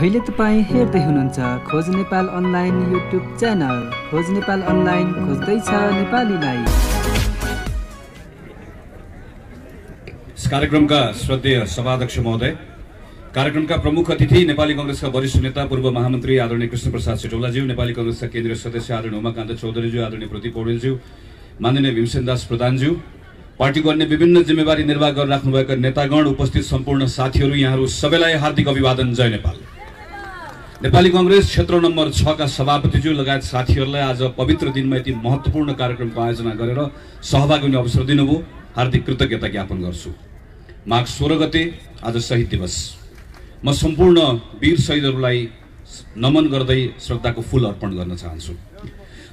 अहिले तपाईं हेर्दै हुनुहुन्छ खोज नेपाल अनलाइन युट्युब च्यानल। खोज नेपाल अनलाइन खोज्दैछ नेपालीलाई। इस कार्यक्रमका श्रद्धेय सभाध्यक्ष महोदय, कार्यक्रमका प्रमुख अतिथि नेपाली कांग्रेसका वरिष्ठ नेता पूर्व महामन्त्री आदरणीय कृष्णप्रसाद सिटौलाज्यू, नेपाली कांग्रेसका केन्द्रीय सदस्य आदरणीय उमाकान्त चौधरीज्यू, आदरणीय प्रदीप पौडेलज्यू, माननीय भीमसेनदास प्रधानज्यू, पार्टीको अन्य विभिन्न जिम्मेवारी निर्वाह गरिराख्नुभएका नेतागण, उपस्थित सम्पूर्ण साथीहरू, यहाँहरू सबैलाई हार्दिक अभिवादन। जय नेपाल। नेपाली कांग्रेस क्षेत्र नम्बर 6 का सभापतिज्यू लगायत साथीहरूलाई आज पवित्र दिनमा यति महत्त्वपूर्ण कार्यक्रमको आयोजना गरेर सहभागी हुने अवसर दिनुभयो, हार्दिक कृतज्ञता ज्ञापन गर्छु। माघ 16 गते आज शहीद दिवस। म सम्पूर्ण वीर शहीदहरूलाई नमन गर्दै श्रद्धाको फूल अर्पण गर्न चाहन्छु।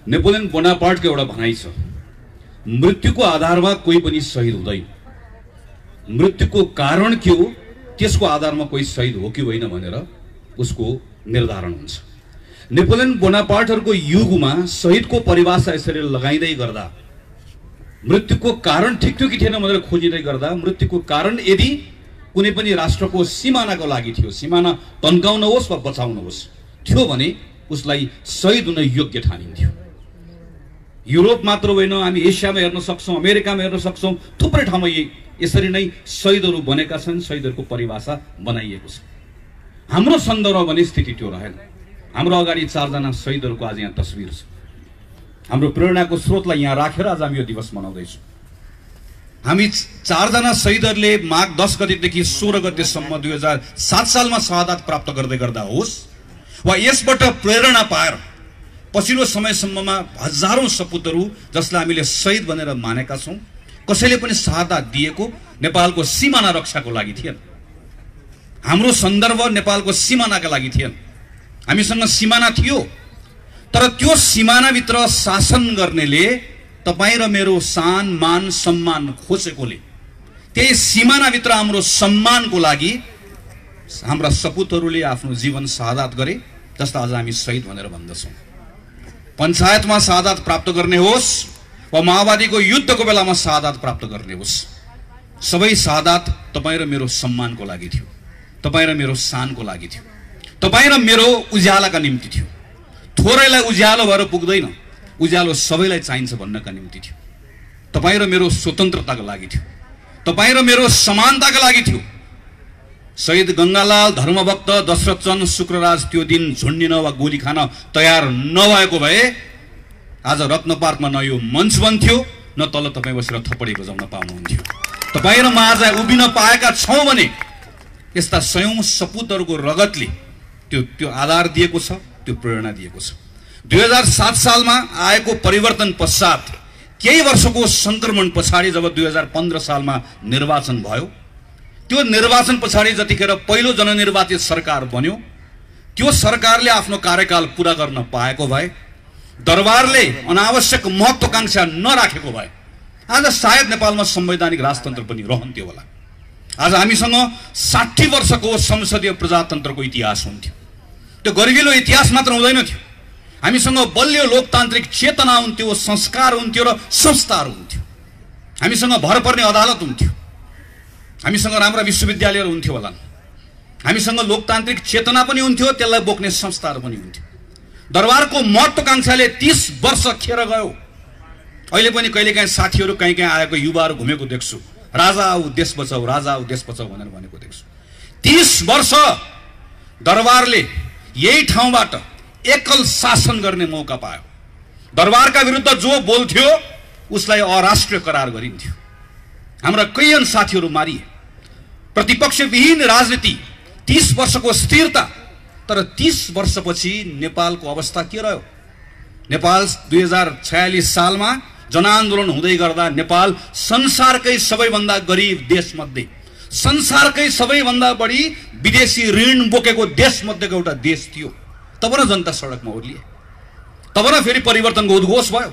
नेपोलियन बोनापार्टको एउटा भनाइ छ, मृत्युको आधारमा कोही पनि शहीद हुँदैन, मृत्युको कारण के हो त्यसको आधारमा कोही शहीद हो कि होइन भनेर उसको निर्धारण हुन्छ। नेपोलियन बोनापार्टहरूको युगमा शहीदको परिभाषा यसरी लगाइँदै गर्दा मृत्युको कारण ठिक थियो कि थिएन भनेर खोजिँदै गर्दा मृत्युको कारण यदि कुनै पनि राष्ट्रको सिमानाको लागि थियो, सिमाना तन्काउन होस् वा बचाउन होस् थियो भने उसलाई शहीद हुन योग्य ठानिन्थ्यो। युरोप मात्र होइन, हामी एसियामा हेर्न सक्छौँ, अमेरिकामा हेर्न सक्छौँ, थुप्रै ठाउँमा यसरी नै शहीदहरू बनेका छन्, शहीदहरूको परिभाषा बनाइएको छ। हाम्रो सन्दर्भमा भने स्थिति त्यो रहेन। हाम्रो अगाडि 4 जना शहीदहरूको आज यहाँ तस्बिर छ। हाम्रो प्रेरणाको स्रोतलाई यहाँ राखेर आज हामी यो दिवस मनाउँदैछौँ। हामी 4 जना शहीदहरूले माघ 10 गतेदेखि 16 गतेसम्म 2007 सालमा शहादत प्राप्त गर्दै गर्दा होस् वा यसबाट प्रेरणा पाएर पछिल्लो समयसम्ममा हजारौं सपुतहरू जसलाई हामीले शहीद भनेर मानेका छौं, कसैले पनि शहादत दिएको नेपालको सीमाना रक्षाको लागि थिएन। हाम्रो सन्दर्भ नेपालको सीमानाका लागि थिएन। हामीसँग सीमाना थियो, तर त्यो सीमानाभित्र शासन गर्नेले तपाईं र मेरो सान मान सम्मान खोजेकोले त्यही सीमानाभित्र हाम्रो सम्मानको लागि हाम्रा सपुतहरूले आफ्नो जीवन शहादत गरे, जसलाई आज हामी शहीद भनेर भन्दछौँ। पञ्चायतमा शहादत प्राप्त गर्ने होस् वा माओवादीको युद्धको बेलामा शहादत प्राप्त गर्ने होस्, सबै शहादत तपाईं र मेरो सम्मानको लागि थियो, तपाईं र मेरो शानको लागि थियो, तपाईं र मेरो उज्यालोका निम्ति थियो। थोरैलाई उज्यालो भएर पुग्दैन, उज्यालो सबैलाई चाहिन्छ भन्नका निम्ति थियो। तपाईं र मेरो स्वतन्त्रताको लागि थियो, तपाईं र मेरो समानताका लागि थियो। शहीद गंगालाल, धर्मभक्त दशरथचन्द्र शुक्रराज त्यो दिन झुन्डिन वा गोली खान तयार नभएको भए आज रत्न पार्कमा न यो मञ्च बन्थ्यो, न तल तपाईँ बसेर थप्पडी बजाउन पाउनुहुन्थ्यो। तपाईँ र म आज उभिन पाएका छौँ भने यस्ता सयौं सपुतहरूको रगतले त्यो आधार दिएको छ, त्यो प्रेरणा दिएको छ। 2007 सालमा आएको परिवर्तन पश्चात केही वर्षको संक्रमण पछाडि जब 2015 सालमा निर्वाचन भयो, त्यो निर्वाचन पछाडि जतिखेर पहिलो जननिर्वाचित सरकार बन्यो, त्यो सरकारले आफ्नो कार्यकाल पूरा गर्न पाएको भए, दरबारले अनावश्यक महत्त्वाकांक्षा नराखेको भए आज सायद नेपालमा संवैधानिक राजतन्त्र पनि रहन्थ्यो होला। आज हामीसँग 60 वर्षको संसदीय प्रजातन्त्रको इतिहास हुन्थ्यो। त्यो गरिलो इतिहास मात्र हुँदैन थियो, हामीसँग बलियो लोकतान्त्रिक चेतना हुन्थ्यो, संस्कार हुन्थ्यो र संस्थाहरू हुन्थ्यो। हामीसँग भर पर्ने अदालत हुन्थ्यो, हामीसँग राम्रा विश्वविद्यालयहरू हुन्थ्यो होला, हामीसँग लोकतान्त्रिक चेतना पनि हुन्थ्यो, त्यसलाई बोक्ने संस्थाहरू पनि हुन्थ्यो। दरबारको महत्त्वाकांक्षाले 30 वर्ष खेर गयो। अहिले पनि कहिलेकाहीँ साथीहरू कहीँ आएको युवाहरू घुमेको देख्छु, राजा आऊ देश बचाऊ, राजा आऊ देश बचाऊ भनेर भनेको देख्छु। 30 वर्ष दरबारले यही ठाउँबाट एकल शासन गर्ने मौका पायो। दरबारका विरुद्ध जो बोल्थ्यो उसलाई अराष्ट्रिय करार गरिन्थ्यो। हाम्रा कैयन साथीहरू मारिए। प्रतिपक्षविहीन राजनीति, 30 वर्षको स्थिरता, तर 30 वर्षपछि नेपालको अवस्था के रह्यो? नेपाल 2046 सालमा जनआन्दोलन हुँदै गर्दा नेपाल संसारकै सबैभन्दा गरिब देशमध्ये, संसारकै सबैभन्दा बढी विदेशी ऋण बोकेको देशमध्येको एउटा देश थियो। तब न जनता सडकमा ओर्लिए, तब न फेरि परिवर्तनको उद्घोष भयो।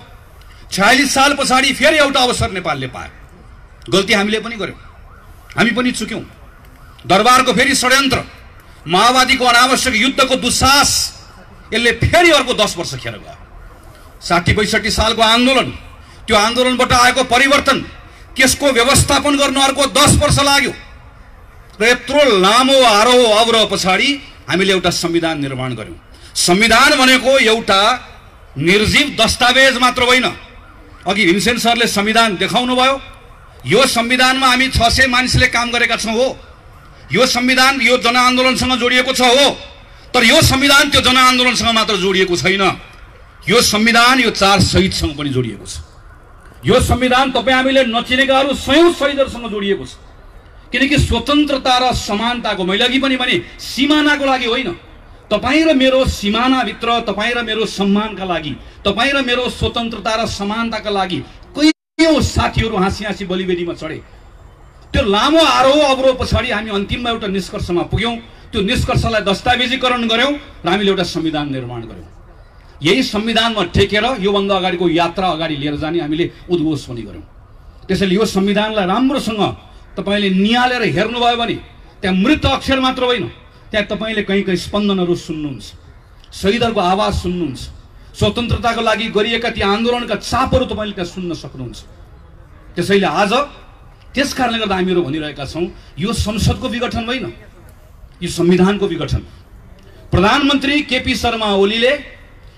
46 साल पछाडि फेरि एउटा अवसर नेपालले पायो। गल्ती हामीले पनि गर्यौं, हामी पनि चुक्यौं। दरबारको फेरि षड्यन्त्र, माओवादीको अनावश्यक युद्धको दुस्साहस, यसले फेरि अर्को 10 वर्ष खेर गयो। 60-62 सालको आन्दोलन, त्यो आन्दोलनबाट आएको परिवर्तन, त्यसको व्यवस्थापन गर्न अर्को 10 वर्ष लाग्यो र यत्रो लामो आरोह अवरोह पछाडि हामीले एउटा संविधान निर्माण गर्यौं। संविधान भनेको एउटा निर्जीव दस्तावेज मात्र होइन। अघि भीमसेन सरले संविधान देखाउनु भयो। यो संविधानमा हामी 600 मानिसले काम गरेका छौं हो। यो संविधान यो जनआन्दोलनसँग जोडिएको छ हो। तर यो संविधान त्यो जनआन्दोलनसँग मात्र जोडिएको छैन। यो संविधान यो 4 शहीदसँग पनि जोडिएको छ। यो संविधान तपाईं हामीले नचिनेकाहरू सयौं शहीदहरूसँग जोडिएको छ। किनकि स्वतन्त्रता र समानताको, मैले अघि पनि भने, सिमानाको लागि होइन, तपाईं र मेरो सिमानाभित्र, तपाईं र मेरो सम्मानका लागि, तपाईं र मेरो स्वतन्त्रता र समानताका लागि कयौं साथीहरू हाँसी हाँसी बलिवेदीमा चढे। त्यो लामो आरोह अवरोह पछाडि हामी अन्तिममा एउटा निष्कर्षमा पुग्यौं। त्यो निष्कर्षलाई दस्तावेजीकरण गर्यौं र हामीले एउटा संविधान निर्माण गर्यौं। यही संविधानमा टेकेर योभन्दा अगाडिको यात्रा अगाडि लिएर जाने हामीले उद्घोष पनि गर्यौं। त्यसैले यो संविधानलाई राम्रोसँग तपाईले नियालेर हेर्नुभयो भने त्यहाँ मृत अक्षर मात्र होइन, त्यहाँ तपाईले कहीँ कहीँ स्पन्दनहरू सुन्नुहुन्छ, शहीदहरूको आवाज सुन्नुहुन्छ, स्वतन्त्रताको लागि गरिएका ती आन्दोलनका चापहरू तपाईले त्यहाँ सुन्न सक्नुहुन्छ। त्यसैले आज त्यस कारणले गर्दा हामीहरू भनिरहेका छौं, यो संसदको विघटन होइन, यो संविधानको विघटन। प्रधानमन्त्री केपी शर्मा ओलीले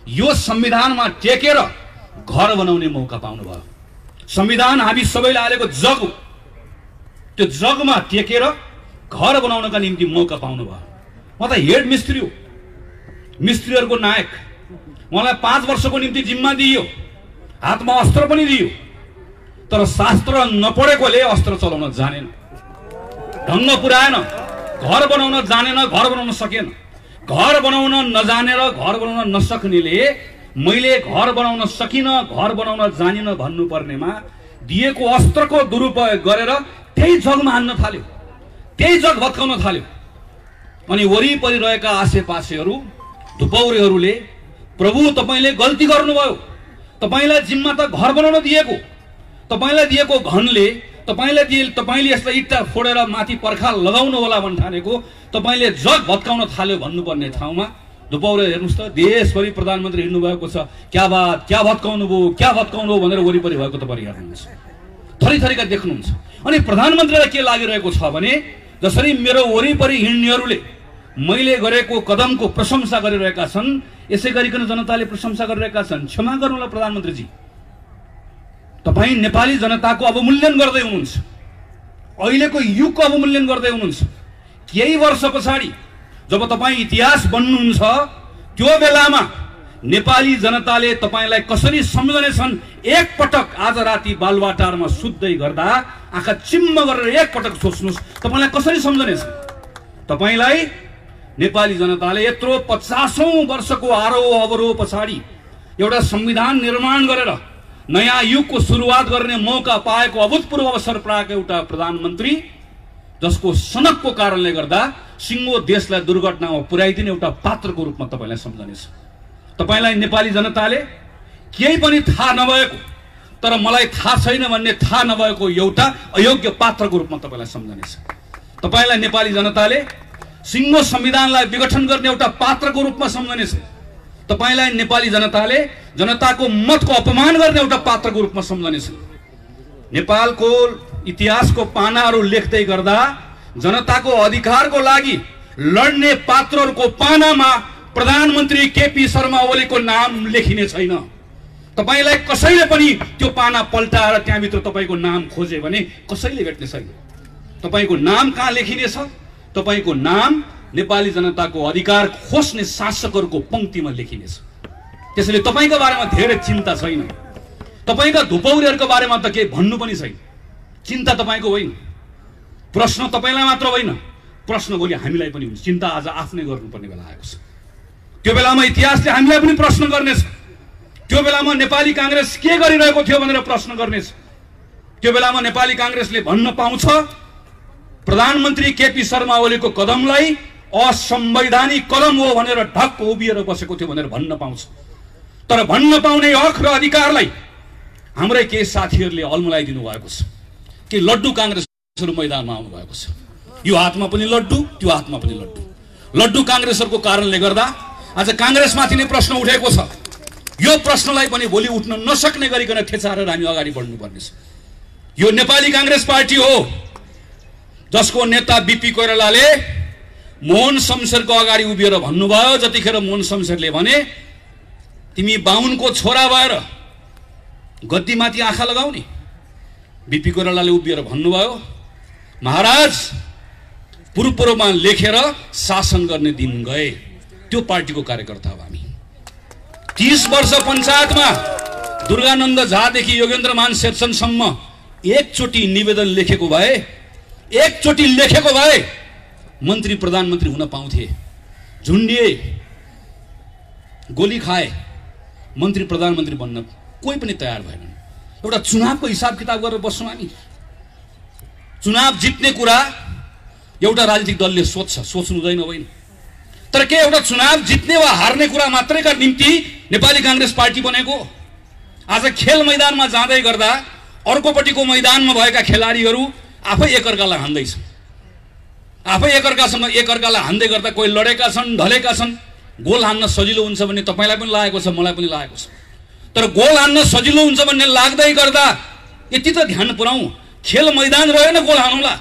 यो संविधानमा टेकेर घर बनाउने मौका पाउनुभयो। संविधान हामी सबैले हालेको जग हो। त्यो जगमा टेकेर घर बनाउनका निम्ति मौका पाउनुभयो। म त हेड मिस्त्री हो, मिस्त्रीहरूको नायक। मलाई 5 वर्षको निम्ति जिम्मा दिइयो, हातमा अस्त्र पनि दिइयो। तर शास्त्र नपढेकोले अस्त्र चलाउन जानेन, ढङ्ग पुर्याएन, घर बनाउन जानेन, घर बनाउन सकेन। घर बनाउन नजानेर घर बनाउन नसक्नेले मैले घर बनाउन सकिन, घर बनाउन जानिन भन्नुपर्नेमा दिएको अस्त्रको दुरुपयोग गरेर त्यही जगमा हान्न थाल्यो, त्यही जग भत्काउन थाल्यो। अनि वरिपरि रहेका आसेपासेहरू, धुपौरेहरूले, प्रभु तपाईले गल्ती गर्नुभयो, तपाईलाई जिम्मा त घर बनाउन दिएको, तपाईलाई दिएको घनले तपाईले यसलाई इट्टा फोडेर माथि पर्खाल लगाउनु होला भन्ठानेको तपाईले जग भत्काउन थाल्यो भन्नुपर्ने ठाउँमा धुपौरे हेर्नुस् त, देशभरि प्रधानमन्त्री हिँड्नु भएको छ, क्या बात, क्या भत्काउनु भयो भनेर वरिपरि भएको तपाईले हेर्नुहुन्छ, थरीथरीका देख्नुहुन्छ। अनि प्रधानमन्त्रीलाई के लागिरहेको छ भने जसरी मेरो वरिपरि हिँड्नेहरूले मैले गरेको कदमको प्रशंसा गरिरहेका छन्, यसै गरिकन जनताले प्रशंसा गरिरहेका छन्। क्षमा गर्नुहोला प्रधानमन्त्रीजी, तपाई नेपाली जनताको अवमूल्यन गर्दै हुनुहुन्छ, अहिलेको युगको अवमूल्यन गर्दै हुनुहुन्छ। केही वर्ष पछाडि जब तपाई इतिहास बन्नुहुन्छ, त्यो बेलामा नेपाली जनताले तपाईलाई कसरी सम्झनेछन्, एकपटक आज राति बालुवाटारमा सुत्दै गर्दा आँखा चिम्म गरेर एकपटक सोच्नुस्, तपाईलाई कसरी सम्झनेछन्। तपाईलाई नेपाली जनताले यत्रो 50औं वर्षको आरोह अवरोह पछाडि एउटा संविधान निर्माण गरेर नयाँ युगको सुरुवात गर्ने मौका पाएको, अभूतपूर्व अवसर पाएको एउटा प्रधानमन्त्री, जसको सनकको कारणले गर्दा सिङ्गो देशलाई दुर्घटनामा पुर्याइदिने एउटा पात्रको रूपमा तपाईलाई सम्झनेछ। तपाईलाई नेपाली जनताले केही पनि थाहा नभएको, तर मलाई थाहा छैन भन्ने थाहा नभएको एउटा अयोग्य पात्रको रूपमा तपाईलाई सम्झनेछ। तपाईलाई नेपाली जनताले सिङ्गो संविधानलाई विघटन गर्ने एउटा पात्रको रूपमा सम्झनेछ। तपाईलाई नेपाली जनताले जनताको मतको अपमान गर्ने एउटा पात्रको रूपमा सम्झनेछ। नेपालको इतिहासको पानाहरू लेख्दै गर्दा जनताको अधिकारको लागि लड्ने पात्रहरूको पानामा प्रधानमन्त्री केपी शर्मा ओलीको नाम लेखिने छैन। तपाईलाई कसैले पनि त्यो पाना पल्टाएर त्यहाँभित्र तपाईको नाम खोजे भने कसैले भेट्ने छैन। तपाईको नाम कहाँ लेखिनेछ? तपाईको नाम नेपाली जनताको अधिकार खोज्ने शासकहरूको पंक्तिमा लेखिनेछ। त्यसैले तपाईको बारेमा धेरै चिन्ता छैन, तपाईका धुपौरेहरूको बारेमा त केही भन्नु पनि छैन। चिन्ता तपाईको होइन, प्रश्न तपाईलाई मात्र होइन, प्रश्न भोलि हामीलाई पनि हुन्छ। चिन्ता आज आफ्नै गर्नुपर्ने बेला आएको छ। त्यो बेलामा इतिहासले हामीलाई पनि प्रश्न गर्नेछ। त्यो बेलामा नेपाली कांग्रेस के गरिरहेको थियो भनेर प्रश्न गर्नेछ। त्यो बेलामा नेपाली कांग्रेसले भन्न पाउँछ प्रधानमन्त्री केपी शर्मा ओलीको कदमलाई असंवैधानिक कदम हो भनेर ढक्क उभिएर बसेको थियो भनेर भन्न पाउँछ। तर भन्न पाउने हक र अधिकारलाई हाम्रै केही साथीहरूले अल्मलाइदिनु भएको छ कि लड्डु कांग्रेसहरू मैदानमा आउनु भएको छ। यो हातमा पनि लड्डु, त्यो हातमा पनि लड्डु। लड्डु कांग्रेसहरूको कारणले गर्दा आज कांग्रेसमाथि नै प्रश्न उठेको छ। यो प्रश्नलाई पनि भोलि उठ्न नसक्ने गरिकन ठेचारेर हामी अगाडि बढ्नुपर्नेछ। यो नेपाली कांग्रेस पार्टी हो जसको नेता बीपी कोइरालाले मोहन शमशेरको अगाडि उभिएर भन्नुभयो, जतिखेर मोहन शमशेरले भने तिमी बाहुनको छोरा भएर गद्दीमाथि आँखा लगाउने, बिपी कोइरालाले उभिएर भन्नुभयो महाराज पूर्वमा लेखेर शासन गर्ने दिन गए। त्यो पार्टीको कार्यकर्ता हो हामी। 30 वर्ष पञ्चायतमा दुर्गानन्द झादेखि योगेन्द्रमान शेरचनसम्म एकचोटि निवेदन लेखेको भए, एकचोटि लेखेको भए मन्त्री प्रधानमन्त्री हुन पाउँथे। झुन्डिए, गोली खाए, मन्त्री प्रधानमन्त्री बन्न कोही पनि तयार भएनन्। एउटा चुनावको हिसाब किताब गरेर बस्छौँ हामी। चुनाव जित्ने कुरा एउटा राजनीतिक दलले सोच्नु हुँदैन होइन। तर के एउटा चुनाव जित्ने वा हार्ने कुरा मात्रैका निम्ति नेपाली कांग्रेस पार्टी बनेको? आज खेल मैदानमा जाँदै गर्दा अर्कोपट्टिको मैदानमा भएका खेलाडीहरू आफै एकअर्कालाई हान्दैछन्, आफै एकअर्कालाई हान्दै गर्दा कोही लडेका छन्, ढलेका छन्। गोल हान्न सजिलो हुन्छ भन्ने तपाईलाई पनि लागेको छ, मलाई पनि लागेको छ। तर गोल हान्न सजिलो हुन्छ भन्ने लाग्दै गर्दा यति त ध्यान पुर्याउँ, खेल मैदान रहेन गोल हानौला।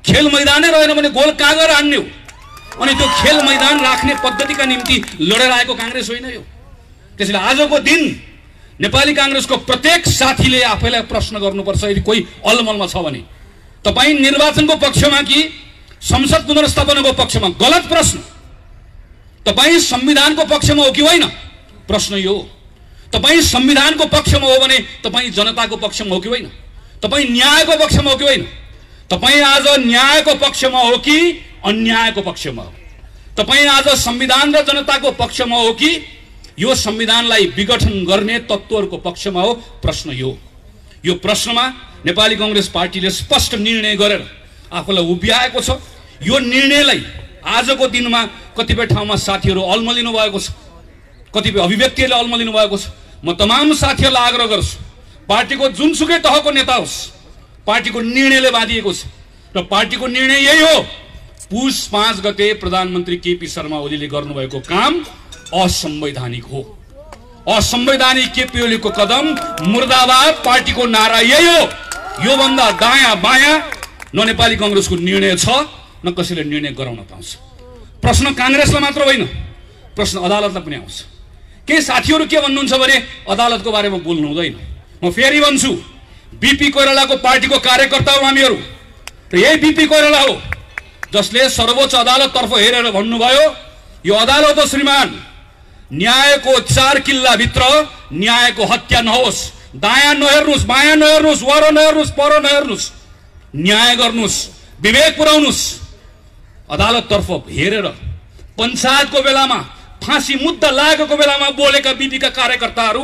खेल मैदानै रहेन भने गोल कहाँ गएर हान्ने हो? अनि त्यो खेल मैदान राख्ने पद्धतिका निम्ति लडेर आएको कांग्रेस होइन यो। त्यसैले आजको दिन नेपाली कांग्रेसको प्रत्येक साथीले आफैलाई प्रश्न गर्नुपर्छ, यदि कोही अलमलमा छ भने तपाईँ निर्वाचनको पक्षमा कि संसद पुनर्स्थापनाको पक्षमा? गलत प्रश्न। तपाईँ संविधानको पक्षमा हो कि होइन? प्रश्न यो। तपाईँ संविधानको पक्षमा हो भने तपाईँ जनताको पक्षमा हो कि होइन? तपाईँ न्यायको पक्षमा हो कि होइन? तपाईँ आज न्यायको पक्षमा हो कि अन्यायको पक्षमा हो? तपाईँ आज संविधान र जनताको पक्षमा हो कि यो संविधानलाई विघटन गर्ने तत्त्वहरूको पक्षमा हो? प्रश्न यो प्रश्नमा नेपाली कांग्रेस पार्टीले स्पष्ट निर्णय गरेर आफूलाई उभ्याएको छ। यो निर्णयलाई आजको दिनमा कतिपय ठाउँमा साथीहरू अल्मलिनु भएको छ, कतिपय अभिव्यक्तिहरूले अल्मलिनु भएको छ। म तमाम साथीहरूलाई आग्रह गर्छु, पार्टीको जुनसुकै तहको नेता होस्, पार्टीको निर्णयले बाँधिएको छ र पार्टीको निर्णय यही हो। पुष 5 गते प्रधानमन्त्री केपी शर्मा ओलीले गर्नुभएको काम असंवैधानिक हो। असंवैधानिक केपी ओलीको कदम मुर्दाबाद पार्टीको नारा यही हो। यो भन्दा दायाँ बायाँ न नेपाली कांग्रेसको निर्णय छ, न कसैले निर्णय गराउन पाउँछ। प्रश्न कांग्रेसलाई मात्र होइन, प्रश्न अदालतलाई पनि आउँछ। केही साथीहरू के भन्नुहुन्छ भने अदालतको बारेमा बोल्नु हुँदैन। म फेरि भन्छु, बिपी कोइरालाको पार्टीको कार्यकर्ता हो हामीहरू र यही बिपी कोइराला हो जसले सर्वोच्च अदालततर्फ हेरेर भन्नुभयो यो अदालत हो श्रीमान, न्यायको 4 किल्लाभित्र न्यायको हत्या नहोस्, दायाँ नहेर्नुहोस्, बायाँ नहेर्नुहोस्, वर नहेर्नुहोस्, पर नहेर्नुहोस्, न्याय गर्नुहोस्, विवेक पुर्याउनुहोस्। अदालततर्फ हेरेर पञ्चायतको बेलामा फाँसी मुद्दा लागेको बेलामा बोलेका बिपीका कार्यकर्ताहरू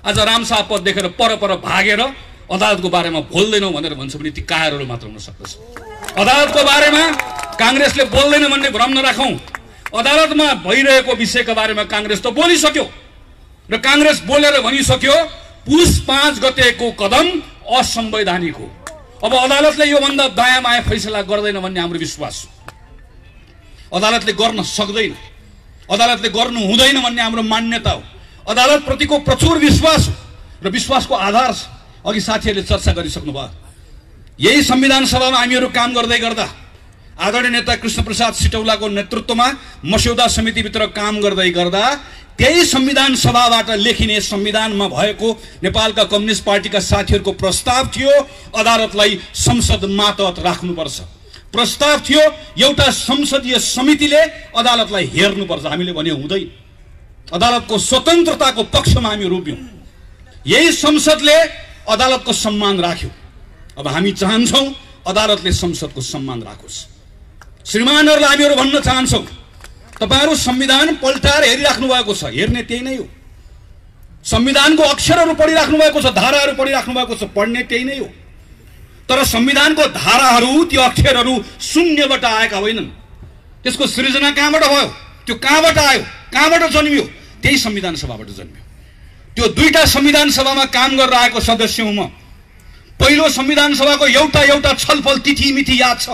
आज रामशाह पद देखेर पर भागेर अदालतको बारेमा बोल्दैनौ भनेर भन्छ भने ती कायरहरू मात्र हुन सक्दछ। अदालतको बारेमा कांग्रेसले बोल्दैन भन्ने भ्रम नराखौं। अदालतमा भइरहेको विषयका बारेमा कांग्रेस त बोलिसक्यो र कांग्रेस बोलेर भनिसक्यो पुष 5 गतेको कदम असंवैधानिक हो। अब अदालतले यो भन्दा दायाँ बायाँ फैसला गर्दैन भन्ने हाम्रो विश्वास हो। अदालतले गर्न सक्दैन, अदालतले गर्नु हुँदैन भन्ने हाम्रो मान्यता हो। अदालत प्रतिको प्रचुर विश्वास हो र विश्वासको आधार छ। अघि साथीहरूले चर्चा गरिसक्नु भयो। यही संविधान सभामा हामीहरू काम गर्दै गर्दा आदरणीय नेता कृष्णप्रसाद सिटौलाको नेतृत्वमा मस्यौदा समितिभित्र काम गर्दै गर्दा त्यही संविधान सभाबाट लेखिने संविधानमा भएको नेपालका कम्युनिस्ट पार्टीका साथीहरूको प्रस्ताव थियो अदालतलाई संसद मातहत राख्नुपर्छ। प्रस्ताव थियो एउटा संसदीय समितिले अदालतलाई हेर्नुपर्छ। हामीले भने हुँदैन, अदालतको स्वतन्त्रताको पक्षमा हामी उभियौं। यही संसदले अदालतको सम्मान राख्यो। अब हामी चाहन्छौं अदालतले संसदको सम्मान राखोस्। श्रीमानहरूलाई हामीहरू भन्न चाहन्छौं, तपाईहरु संविधान पल्टाएर हेरिराख्नु भएको छ, हेर्ने त्यही नै हो। संविधानको अक्षरहरू पढिराख्नु भएको छ, धाराहरू पढिराख्नु भएको छ, पढ्ने त्यही नै हो। तर संविधानको धाराहरू, त्यो अक्षरहरू शून्यबाट आएका होइनन्। त्यसको सृजना कहाँबाट भयो? त्यो कहाँबाट आयो? कहाँबाट जन्मियो? त्यही संविधान सभाबाट जन्मियो। त्यो दुईटा संविधान सभामा काम गरेर आएको सदस्य हुँ म। पहिलो संविधान सभाको एउटा छलफल तिथि मिति याद छ।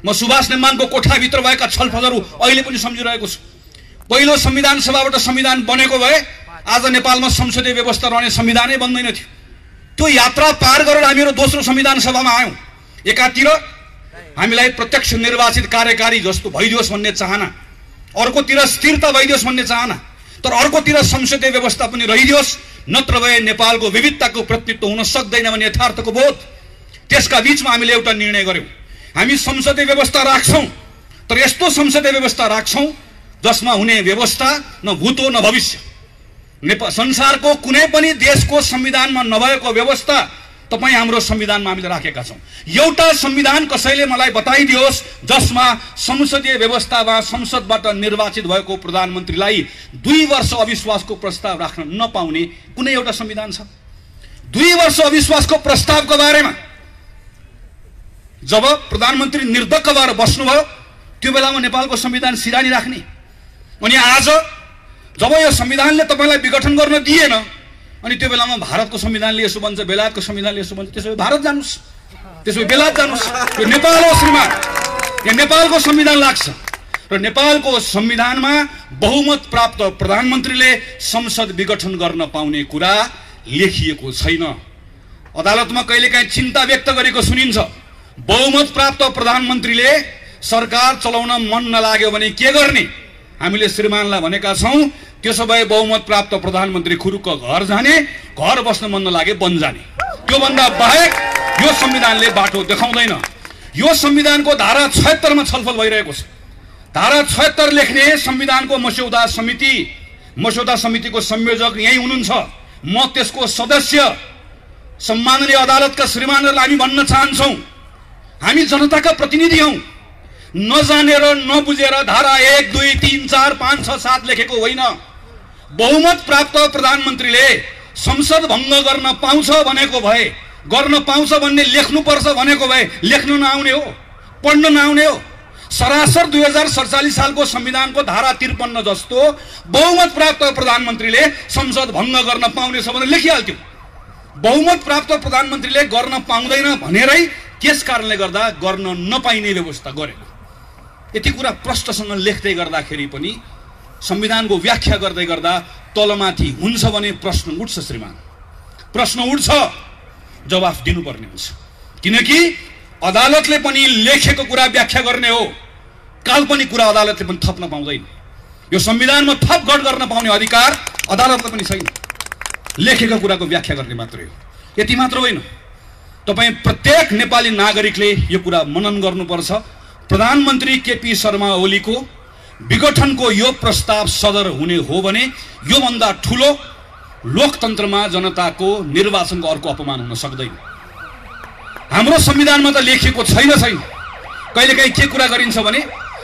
म सुभाष नेमानको कोठाभित्र भएका छलफलहरू अहिले पनि सम्झिरहेको छु। पहिलो संविधान सभाबाट संविधान बनेको भए आज नेपालमा संसदीय व्यवस्था रहने संविधानै बन्दैन थियो। त्यो यात्रा पार गरेर हामीहरू दोस्रो संविधान सभामा आयौं। एकातिर हामीलाई प्रत्यक्ष निर्वाचित कार्यकारी जस्तो भइदियोस् भन्ने चाहना, अर्कोतिर स्थिरता भइदियोस् भन्ने चाहना, तर अर्कोतिर संसदीय व्यवस्था पनि रहिदियोस्, नत्र भए नेपालको विविधताको प्रतिनिधित्व हुन सक्दैन भन्ने यथार्थको बोध। त्यसका बीचमा हामीले एउटा निर्णय गर्यौं, हामी संसदीय व्यवस्था राख्छौं, तर यस्तो संसदीय व्यवस्था राख्छौं जसमा हुने व्यवस्था न भूत हो न भविष्य। संसारको कुनै पनि देशको संविधानमा नभएको व्यवस्था तपाई हाम्रो संविधानमा हामीले राखेका छौं। एउटा संविधान कसैले मलाई बताइदियोस् जसमा संसदीय व्यवस्थामा संसदबाट निर्वाचित भएको प्रधानमन्त्रीलाई 2 वर्ष अविश्वासको प्रस्ताव राख्न नपाउने कुनै एउटा संविधान छ? 2 वर्ष अविश्वासको प्रस्तावको बारेमा जब प्रधानमन्त्री निर्धक्क भएर बस्नुभयो त्यो बेलामा नेपालको संविधान सिरानी राख्ने, अनि आज जब यो संविधानले तपाईलाई विघटन गर्न दिएन अनि त्यो बेलामा भारतको संविधानले यसो भन्छ, बेलायतको संविधानले यसो भन्छ, त्यसो भए भारत जानुस्, त्यसो भए बेलायत जानुस्। यो नेपाल हो श्रीमान, यो नेपालको संविधान लाग्छ र नेपालको संविधानमा बहुमत प्राप्त प्रधानमन्त्रीले संसद विघटन गर्न पाउने कुरा लेखिएको छैन। अदालतमा कहिलेकाहीँ चिन्ता व्यक्त गरेको सुनिन्छ, बहुमत प्राप्त प्रधानमन्त्रीले सरकार चलाउन मन नलाग्यो भने के गर्ने? हामीले श्रीमानलाई भनेका छौं त्यसो भए बहुमत प्राप्त प्रधानमन्त्री खुरुक्क घर जाने, घर बस्न मन नलागे वन जाने। त्यो भन्दा बाहेक यो संविधानले बाटो देखाउँदैन। यो संविधानको धारा 76 मा छलफल भइरहेको छ। धारा 76 लेख्ने संविधानको मस्यौदा समितिको संयोजक यही हुनुहुन्छ, म त्यसको सदस्य। सम्माननीय अदालतका श्रीमानहरुलाई हामी भन्न चाहन्छौं, हामी जनताका प्रतिनिधि हौं। नजानेर नबुझेर धारा 1, 2, 3, 4, 5, 6, 7 लेखेको होइन। बहुमत प्राप्त प्रधानमन्त्रीले संसद भङ्ग गर्न पाउँछ भनेको भए, गर्न पाउँछ भन्ने लेख्नुपर्छ भनेको भए लेख्न नआउने हो, पढ्न नआउने हो। सरासर 2047 सालको संविधानको धारा 53 जस्तो बहुमत प्राप्त प्रधानमन्त्रीले संसद भङ्ग गर्न पाउने छ भने लेखिहाल्थ्यो। बहुमत प्राप्त प्रधानमन्त्रीले गर्न पाउँदैन भनेरै त्यस कारणले गर्दा गर्न नपाइने व्यवस्था गरेको। यति कुरा प्रष्टसँग लेख्दै गर्दाखेरि पनि संविधानको व्याख्या गर्दै गर्दा तलमाथि हुन्छ भने प्रश्न उठ्छ श्रीमान, प्रश्न उठ्छ, जवाफ दिनुपर्ने हुन्छ। किनकि अदालतले पनि लेखेको कुरा व्याख्या गर्ने हो, काल्पनिक कुरा अदालतले पनि थप्न पाउँदैन। यो संविधानमा थपघट गर्न पाउने अधिकार अदालतले पनि छैन, लेखेको कुराको व्याख्या गर्ने मात्रै हो। यति मात्र होइन, तपाई प्रत्येक नेपाली नागरिकले यो कुरा मनन गर्नुपर्छ। प्रधानमन्त्री केपी शर्मा ओलीको विघटनको यो प्रस्ताव सदर हुने हो भने यो भन्दा ठूलो लोकतन्त्रमा जनताको निर्वाचनको अर्को अपमान हुन सक्दैन। हाम्रो संविधानमा त लेखिएको छैन। कहिलेकाहीँ के कुरा गरिन्छ भने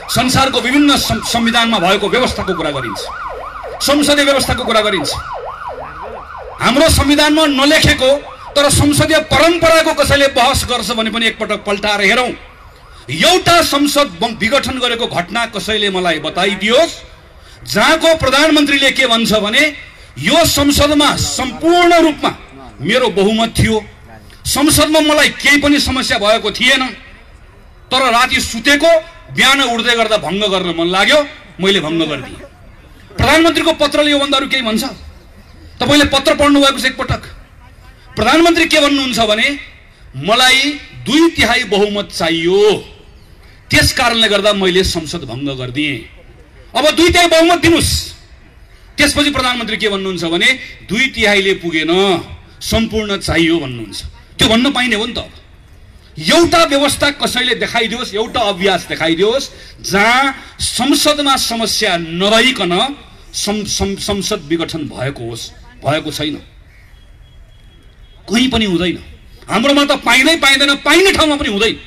संसारको विभिन्न संविधानमा भएको व्यवस्थाको कुरा गरिन्छ, संसदीय व्यवस्थाको कुरा गरिन्छ। हाम्रो संविधानमा नलेखेको तर संसदीय परम्पराको कसैले बहस गर्छ भने पनि एकपटक पल्टाएर हेरौं। एउटा संसद विघटन गरेको घटना कसैले मलाई बताइदियोस् जहाँको प्रधानमन्त्रीले के भन्छ भने यो संसदमा सम्पूर्ण रूपमा मेरो बहुमत थियो, संसदमा मलाई केही पनि समस्या भएको थिएन, तर राति सुतेको बिहान उठ्दै गर्दा भङ्ग गर्न मन लाग्यो, मैले भङ्ग गरिदिएँ। प्रधानमन्त्रीको पत्रले यो भन्दा अरु केही भन्छ? तपाईले पत्र पढ्नु भएको छ एकपटक? प्रधानमन्त्री के भन्नुहुन्छ भने मलाई 2/3 बहुमत चाहियो, त्यस कारणले गर्दा मैले संसद भङ्ग गरिदिएँ। अब 2/3 बहुमत दिनुस्। त्यसपछि प्रधानमन्त्री के भन्नुहुन्छ भने 2/3 पुगेन, सम्पूर्ण चाहियो भन्नुहुन्छ। त्यो भन्न पाइने हो नि त। एउटा व्यवस्था कसैले देखाइदियोस्, एउटा अभ्यास देखाइदियोस् जहाँ संसदमा समस्या नरहिकन संसद विघटन भएको होस्। भएको छैन, कहीँ पनि हुँदैन। हाम्रोमा त पाइँदैन, पाइने ठाउँमा पनि हुँदैन।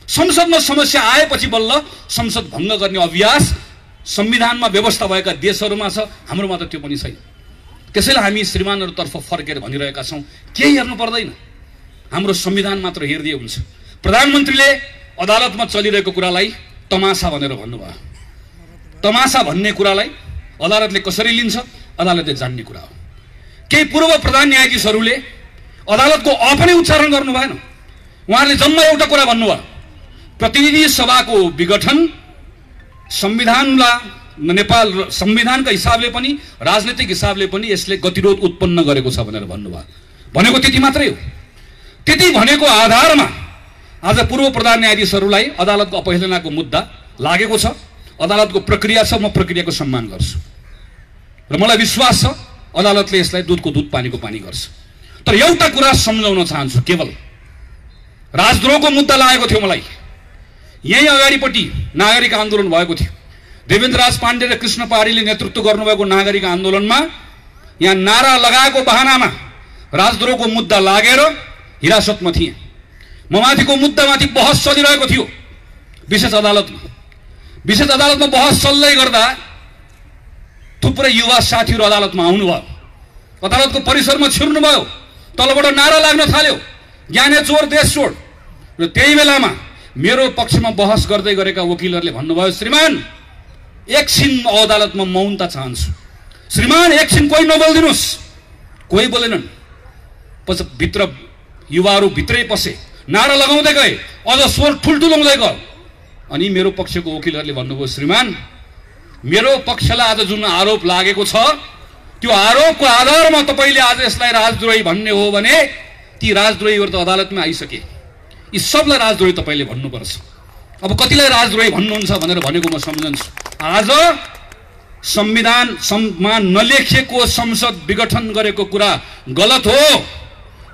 संसदमा समस्या आएपछि बल्ल संसद भङ्ग गर्ने अभ्यास संविधानमा व्यवस्था भएका देशहरूमा छ, हाम्रोमा त त्यो पनि छैन। त्यसैले हामी श्रीमानहरुतर्फ फर्केर भनिरहेका छौं, केही हेर्नु पर्दैन, हाम्रो संविधान मात्र हेर्दिए हुन्छ। प्रधानमन्त्रीले अदालतमा चलिरहेको कुरालाई तमासा भनेर भन्नुभयो। तमासा भन्ने कुरालाई अदालतले कसरी लिन्छ अदालतले जान्ने कुरा हो। केही पूर्व प्रधान न्यायाधीशहरूले अदालतको अ पनि उच्चारण गर्नु भएन। उहाँहरूले जम्मा एउटा कुरा भन्नुभयो, प्रतिनिधि सभाको विघटन संविधानलाई नेपाल संविधानका हिसाबले पनि राजनीतिक हिसाबले पनि यसले गतिरोध उत्पन्न गरेको छ भनेर भन्नुभयो। भनेको त्यति मात्रै हो। त्यति भनेको आधारमा आज पूर्व प्रधान न्यायाधीशहरूलाई अदालतको अपहेलनाको मुद्दा लागेको छ। अदालतको प्रक्रिया छ, म प्रक्रियाको सम्मान गर्छु र मलाई विश्वास छ अदालतले यसलाई दुधको दुध पानीको पानी गर्छ। तर एउटा कुरा सम्झाउन चाहन्छु, केवल राजद्रोहको मुद्दा लागेको थियो मलाई। यही अगाडिपट्टि नागरिक आन्दोलन भएको थियो। देवेन्द्रराज पाण्डे र कृष्ण पहाडीले नेतृत्व गर्नुभएको नागरिक आन्दोलनमा यहाँ नारा लगाएको बहानामा राजद्रोहको मुद्दा लागेर हिरासतमा थिए। म माथिको मुद्दामाथि बहस चलिरहेको थियो विशेष अदालतमा। विशेष अदालतमा बहस चल्दै गर्दा थुप्रै युवा साथीहरू अदालतमा आउनुभयो, अदालतको परिसरमा छिर्नुभयो, तलबाट नारा लाग्न थाल्यो, ज्ञाने चोर देश छोड। र त्यही बेलामा मेरो पक्षमा बहस गर्दै गरेका वकिलहरूले भन्नुभयो, श्रीमान एकछिन अदालतमा मौनता चाहन्छु, श्रीमान एकछिन कोही नबोलिदिनुहोस्। कोही बोलेनन्। पछि भित्र युवाहरू भित्रै पसे, नारा लगाउँदै गए, अझ स्वर ठुल्ठुलो हुँदै गयो। अनि मेरो पक्षको वकिलहरूले भन्नुभयो, श्रीमान मेरो पक्षलाई आज जुन आरोप लागेको छ त्यो आरोपको आधारमा तपाईँले आज यसलाई राजद्रोही भन्ने हो भने ती राजद्रोहीहरू त अदालतमा आइसके, यी सबलाई राजद्रोही तपाईँले भन्नुपर्छ। अब कतिलाई राजद्रोही भन्नुहुन्छ भनेर भनेको म सम्झन्छु। आज संविधानमा नलेखिएको संसद विघटन गरेको कुरा गलत हो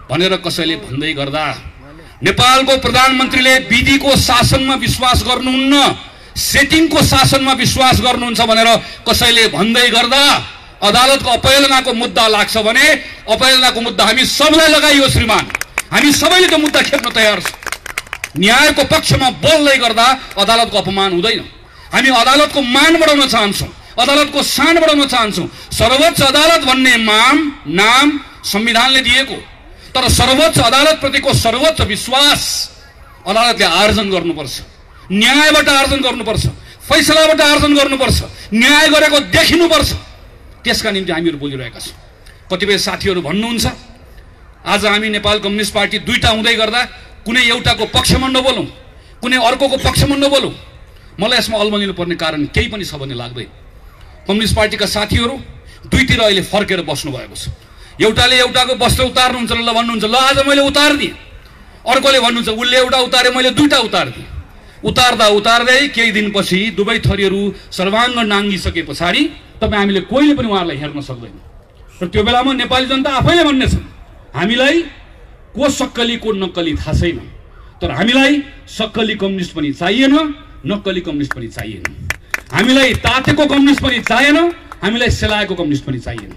भनेर कसैले भन्दै गर्दा, नेपालको प्रधानमन्त्रीले विधिको शासनमा विश्वास गर्नुहुन्न, सेटिङको शासनमा विश्वास गर्नुहुन्छ भनेर कसैले भन्दै गर्दा अदालतको अपहेलनाको मुद्दा लाग्छ भने अपहेलनाको मुद्दा हामी सबलाई लगाइयो श्रीमान। हामी सबैले त्यो मुद्दा खेप्न तयार छौँ। न्यायको पक्षमा बोल्दै गर्दा अदालतको अपमान हुँदैन। हामी अदालतको मान बढाउन चाहन्छौँ, अदालतको शान बढाउन चाहन्छौँ। सर्वोच्च अदालत भन्ने नाम संविधानले दिएको, तर सर्वोच्च अदालतप्रतिको सर्वोच्च विश्वास अदालतले आर्जन गर्नुपर्छ, न्यायबाट आर्जन गर्नुपर्छ, फैसलाबाट आर्जन गर्नुपर्छ, न्याय गरेको देखिनुपर्छ। त्यसका निम्ति हामीहरू बोलिरहेका छौँ। कतिपय साथीहरू भन्नुहुन्छ आज हामी नेपाल कम्युनिस्ट पार्टी दुईटा हुँदै गर्दा कुनै एउटाको पक्षमा नबोलौँ, कुनै अर्कोको पक्षमा नबोलौँ। मलाई यसमा अल्मलिनु पर्ने कारण केही पनि छ भन्ने लाग्दैन। कम्युनिस्ट पार्टीका साथीहरू दुईतिर अहिले फर्केर बस्नु भएको छ। एउटाले एउटाको वस्त्र उतार्नुहुन्छ ल भन्नुहुन्छ, ल आज मैले उतारिदिएँ। अर्कोले भन्नुहुन्छ उसले एउटा उतारे मैले दुईटा उतारिदिएँ। उतार्दा उतार्दै केही दिनपछि दुवै थरीहरू सर्वाङ्ग नाङ्गिसके पछाडि तपाईँ हामीले कोहीले पनि उहाँहरूलाई हेर्न सक्दैन। र त्यो बेलामा नेपाली जनता आफैले भन्नेछन् हामीलाई को सक्कली को नक्कली थाहा छैन, तर हामीलाई सक्कली कम्युनिस्ट पनि चाहिएन, नक्कली कम्युनिस्ट पनि चाहिएन। हामीलाई तातेको कम्युनिस्ट पनि चाहिएन, हामीलाई सेलाएको कम्युनिस्ट पनि चाहिएन।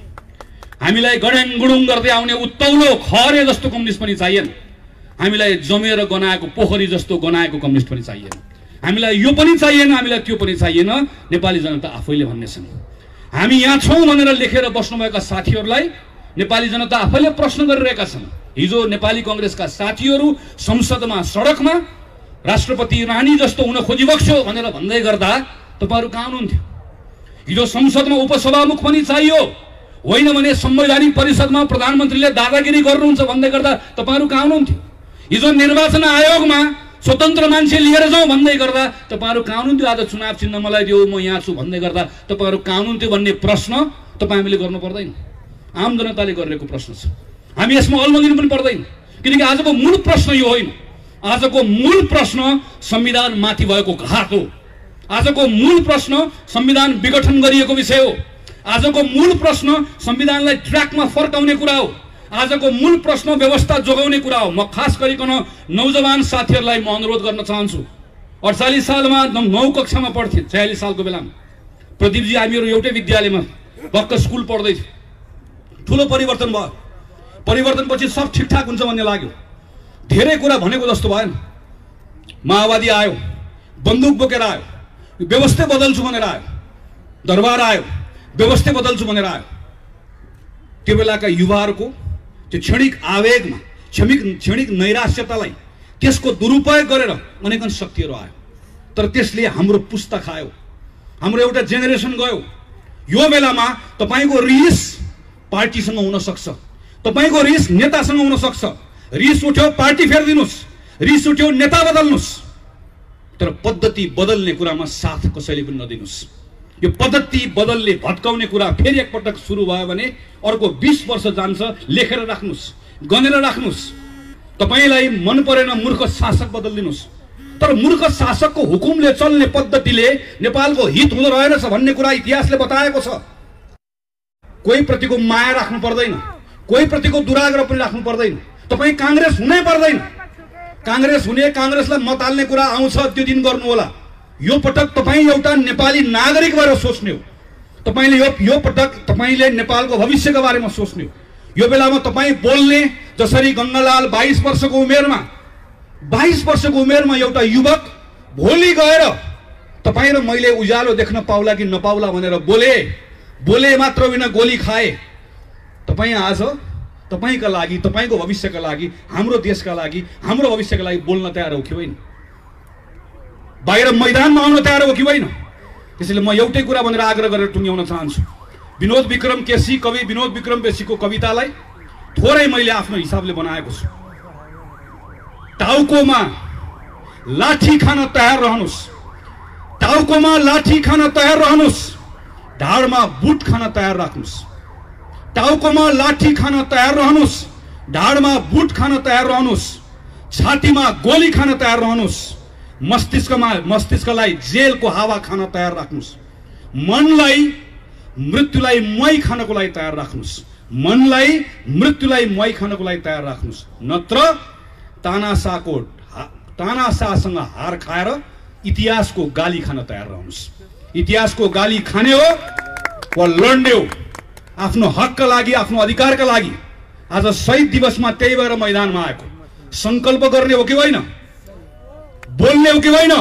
हामीलाई गडेङ गुडुङ गर्दै आउने उत्तौलो खरे जस्तो कम्युनिस्ट पनि चाहिएन। हामीलाई जमेर गनाएको पोखरी जस्तो गनाएको कम्युनिस्ट पनि चाहिएन। हामीलाई यो पनि चाहिएन, हामीलाई त्यो पनि चाहिएन। नेपाली जनता आफैले भन्नेछन्। हामी यहाँ छौँ भनेर लेखेर बस्नुभएका साथीहरूलाई नेपाली जनता आफैले प्रश्न गरिरहेका छन्। हिजो नेपाली कङ्ग्रेसका साथीहरू संसदमा सडकमा राष्ट्रपति रानी जस्तो हुन खोजिबक्स्यो भनेर भन्दै गर्दा तपाईँहरू कहाँ हुनुहुन्थ्यो? हिजो संसदमा उपसभामुख पनि चाहियो, होइन भने संवैधानिक परिषदमा प्रधानमन्त्रीले दादागिरी गर्नुहुन्छ भन्दै गर्दा तपाईँहरू कहाँ हुनुहुन्थ्यो? हिजो निर्वाचन आयोगमा स्वतन्त्र मान्छे लिएर जाउँ भन्दै गर्दा तपाईँहरू कहाँ हुनुहुन्थ्यो? आज चुनाव चिन्ह मलाई दियो, म यहाँ छु भन्दै गर्दा तपाईँहरू कहाँ हुनुहुन्थ्यो भन्ने प्रश्न तपाईँ हामीले गर्नु पर्दैन। आम जनताले गरिरहेको प्रश्न छ। हामी यसमा अल्मलिनु पनि पर्दैन, किनकि आजको मूल प्रश्न यो होइन। आजको मूल प्रश्न संविधान माथि भएको घात हो। आजको मूल प्रश्न संविधान विघटन गरिएको विषय हो। आजको मूल प्रश्न संविधानलाई ट्र्याकमा फर्काउने कुरा हो। आजको मूल प्रश्न व्यवस्था जोगाउने कुरा हो। म खास गरिकन नौजवान साथीहरूलाई म अनुरोध गर्न चाहन्छु। 48 सालमा 9 कक्षामा पढ्थेँ, 46 सालको बेलामा प्रदीपजी हामीहरू एउटै विद्यालयमा भक्क स्कुल पढ्दै थियौँ। ठुलो परिवर्तन भयो। परिवर्तनपछि सब ठिकठाक हुन्छ भन्ने लाग्यो। धेरै कुरा भनेको जस्तो भएन। माओवादी आयो, बन्दुक बोकेर आयो, व्यवस्था बदल्छु भनेर आयो, दरबार आयो, व्यवस्था बदल्छु भनेर आयो। त्यो बेलाका युवाहरूको त्यो क्षणिक आवेगमा, क्षणिक नैराश्यतालाई त्यसको दुरुपयोग गरेर अनेकन शक्तिहरू आयो। तर त्यसले हाम्रो पुस्ता खायो, हाम्रो एउटा जेनेरेसन गयो। यो बेलामा तपाईँको रिस पार्टीसँग हुन सक्छ, तपाईँको रिस नेतासँग हुन सक्छ। रिस उठ्यो पार्टी फेरिदिनुहोस्, रिस उठ्यो नेता बदल्नुहोस्, तर पद्धति बदल्ने कुरामा साथ कसैले पनि नदिनुहोस्। यो पद्धति बदलले भत्काउने कुरा फेरि एकपटक सुरु भयो भने अर्को 20 वर्ष जान्छ। लेखेर राख्नुहोस्, गनेर राख्नुहोस्। तपाईलाई मन परेन मूर्ख शासक बदलिदिनुस्, तर मूर्ख शासकको हुकुमले चल्ने पद्धतिले नेपालको हित हुँदो रहेनछ भन्ने कुरा इतिहासले बताएको छ। कोही प्रतिको माया राख्नु पर्दैन, कोही प्रतिको दुराग्रह पनि राख्नु पर्दैन। तपाई कांग्रेस हुनै पर्दैन। कांग्रेस हुने, कांग्रेसलाई मत हाल्ने कुरा आउँछ त्यो दिन गर्नु होला। यो पटक तपाई एउटा नेपाली नागरिक भएर सोच्ने हो। तपाईले यो पटक तपाईले नेपालको भविष्यको बारेमा सोच्ने हो। यो बेलामा तपाई बोल्ने जसरी गंगालाल 22 वर्षको उमेरमा एउटा युवक भोलि गएर तपाई र मैले उज्यालो देख्न पाउला कि नपाउला भनेर बोले मात्र होइन गोली खाए। तपाई आज तपाईका लागि, तपाईको भविष्यका लागि, हाम्रो देशका लागि, हाम्रो भविष्यका लागि बोल्न तयार हो कि होइन? बाहिर मैदानमा आउन तयार हो कि होइन? त्यसैले म एउटै कुरा भनेर आग्रह गरेर टुङ्ग्याउन चाहन्छु। विनोद विक्रम केसी, कवि विनोद विक्रम केसीको कवितालाई थोरै मैले आफ्नो हिसाबले बनाएको छु। टाउकोमा लाठी खान तयार रहनुस्, टाउकोमा लाठी खान तयार रहनुस्, ढाडमा बुट खान तयार राख्नुस्। टाउकोमा लाठी खान तयार रहनुस्, ढाडमा बुट खान तयार रहनुस्, छातीमा गोली खान तयार रहनुस्, मस्तिष्कलाई जेलको हावा खान तयार राख्नुस्, मनलाई मृत्युलाई मई खानको लागि तयार राख्नुस्, मनलाई मृत्युलाई मई खानको लागि तयार राख्नुस्। नत्र तानाशाहसँग हार खाएर इतिहासको गाली खान तयार रहनुस्। इतिहासको गाली खाने हो वा लड्ने हो आफ्नो हकका लागि, आफ्नो अधिकारका लागि। आज शहीद दिवसमा त्यही भएर मैदानमा आएको। संकल्प गर्ने हो कि होइन? बोल्ने हो कि होइन?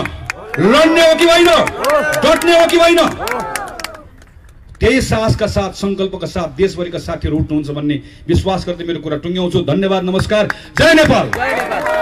लड्ने हो कि होइन? डट्ने हो कि होइन? त्यही साहसका साथ, संकल्पका साथ देशभरिका साथीहरू उठ्नुहुन्छ भन्ने विश्वास गर्दै मेरो कुरा टुङ्ग्याउँछु। धन्यवाद, नमस्कार, जय नेपाल।